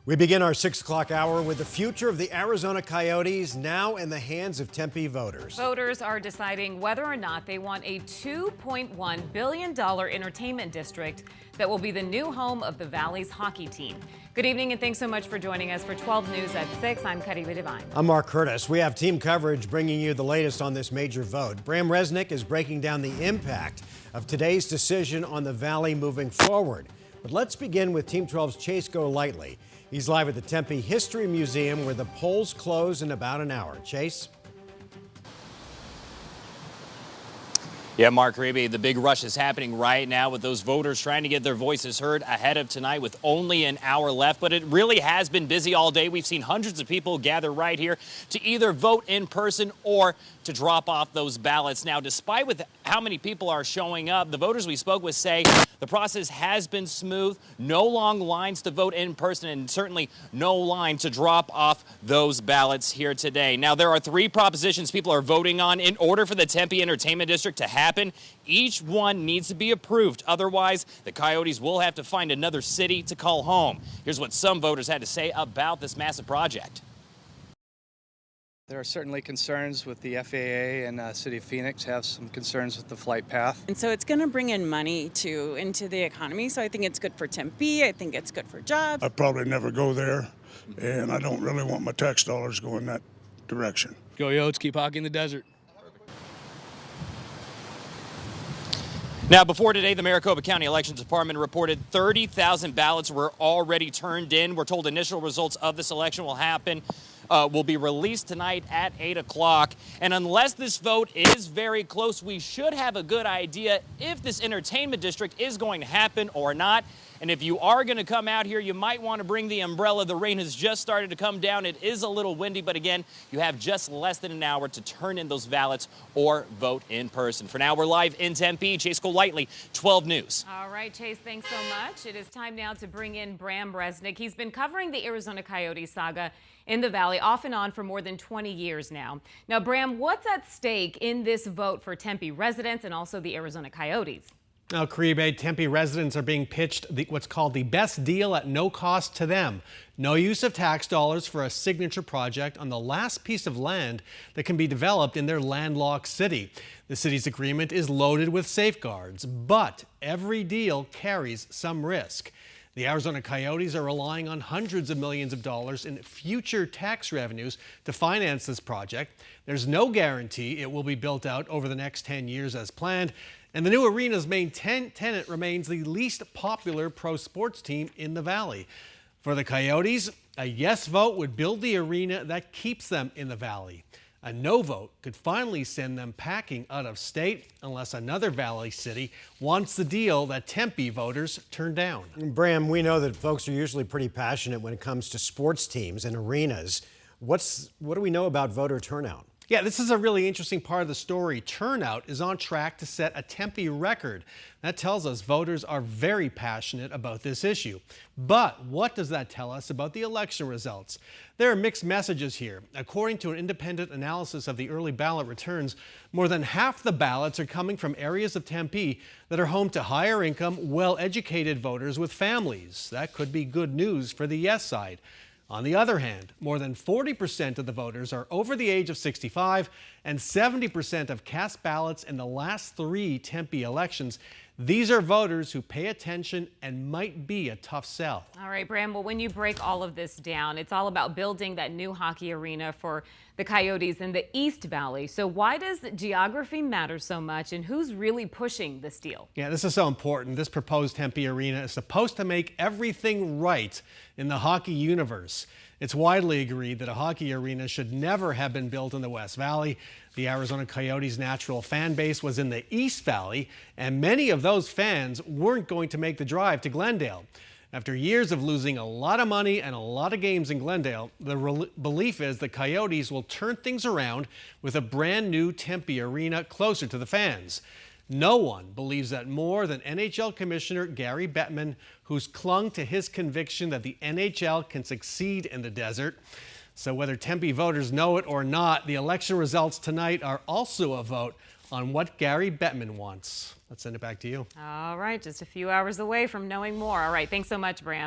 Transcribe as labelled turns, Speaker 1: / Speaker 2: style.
Speaker 1: We begin our 6 o'clock hour with the future of the Arizona Coyotes now in the hands of Tempe voters.
Speaker 2: Voters are deciding whether or not they want a $2.1 billion entertainment district that will be the new home of the Valley's hockey team. Good evening and thanks so much for joining us for 12 News at 6. I'm Kariba Devine.
Speaker 1: I'm Mark Curtis. We have team coverage bringing you the latest on this major vote. Bram Resnick is breaking down the impact of today's decision on the Valley moving forward. But let's begin with Team 12's Chase Golightly. He's live at the Tempe History Museum where the polls close in about an hour. Chase?
Speaker 3: Yeah, Mark Rebe, the big rush is happening right now with those voters trying to get their voices heard ahead of tonight with only an hour left. But it really has been busy all day. We've seen hundreds of people gather right here to either vote in person or to drop off those ballots. Now, despite with how many people are showing up, the voters we spoke with say the process has been smooth. No long lines to vote in person and certainly no line to drop off those ballots here today. Now, there are 3 propositions people are voting on in order for the Tempe Entertainment District to happen. Each one needs to be approved. Otherwise, the Coyotes will have to find another city to call home. Here's what some voters had to say about this massive project.
Speaker 4: There are certainly concerns with the FAA, and City of Phoenix have some concerns with the flight path.
Speaker 5: And so it's going to bring in money into the economy. So I think it's good for Tempe. I think it's good for jobs.
Speaker 6: I probably never go there, and I don't really want my tax dollars going that direction.
Speaker 7: Go Yotes, keep hockey in the desert.
Speaker 3: Now, before today, the Maricopa County Elections Department reported 30,000 ballots were already turned in. We're told initial results of this election will be released tonight at 8 o'clock. And unless this vote is very close, we should have a good idea if this entertainment district is going to happen or not. And if you are going to come out here, you might want to bring the umbrella. The rain has just started to come down. It is a little windy, but again, you have just less than an hour to turn in those ballots or vote in person. For now, we're live in Tempe. Chase Golightly, 12 News.
Speaker 2: All right, Chase, thanks so much. It is time now to bring in Bram Resnick. He's been covering the Arizona Coyotes saga in the Valley off and on for more than 20 years now. Now, Bram, what's at stake in this vote for Tempe residents and also the Arizona Coyotes?
Speaker 8: Now, Caribe, Tempe residents are being pitched what's called the best deal at no cost to them. No use of tax dollars for a signature project on the last piece of land that can be developed in their landlocked city. The city's agreement is loaded with safeguards, but every deal carries some risk. The Arizona Coyotes are relying on hundreds of millions of dollars in future tax revenues to finance this project. There's no guarantee it will be built out over the next 10 years as planned. And the new arena's main tenant remains the least popular pro sports team in the Valley. For the Coyotes, a yes vote would build the arena that keeps them in the Valley. A no vote could finally send them packing out of state unless another Valley city wants the deal that Tempe voters turned down.
Speaker 1: Bram, we know that folks are usually pretty passionate when it comes to sports teams and arenas. What do we know about voter turnout?
Speaker 8: Yeah, this is a really interesting part of the story. Turnout is on track to set a Tempe record. That tells us voters are very passionate about this issue. But what does that tell us about the election results? There are mixed messages here. According to an independent analysis of the early ballot returns, more than half the ballots are coming from areas of Tempe that are home to higher income, well-educated voters with families. That could be good news for the yes side. On the other hand, more than 40% of the voters are over the age of 65 and 70% have cast ballots in the last 3 Tempe elections. These are voters who pay attention and might be a tough sell.
Speaker 2: All right, Bram, well, when you break all of this down, it's all about building that new hockey arena for the Coyotes in the East Valley. So why does geography matter so much and who's really pushing this deal?
Speaker 8: Yeah, this is so important. This proposed Tempe arena is supposed to make everything right in the hockey universe. It's widely agreed that a hockey arena should never have been built in the West Valley. The Arizona Coyotes' natural fan base was in the East Valley, and many of those fans weren't going to make the drive to Glendale. After years of losing a lot of money and a lot of games in Glendale, the belief is the Coyotes will turn things around with a brand new Tempe arena closer to the fans. No one believes that more than NHL Commissioner Gary Bettman, who's clung to his conviction that the NHL can succeed in the desert. So whether Tempe voters know it or not, the election results tonight are also a vote on what Gary Bettman wants. Let's send it back to you.
Speaker 2: All right, just a few hours away from knowing more. All right, thanks so much, Bram.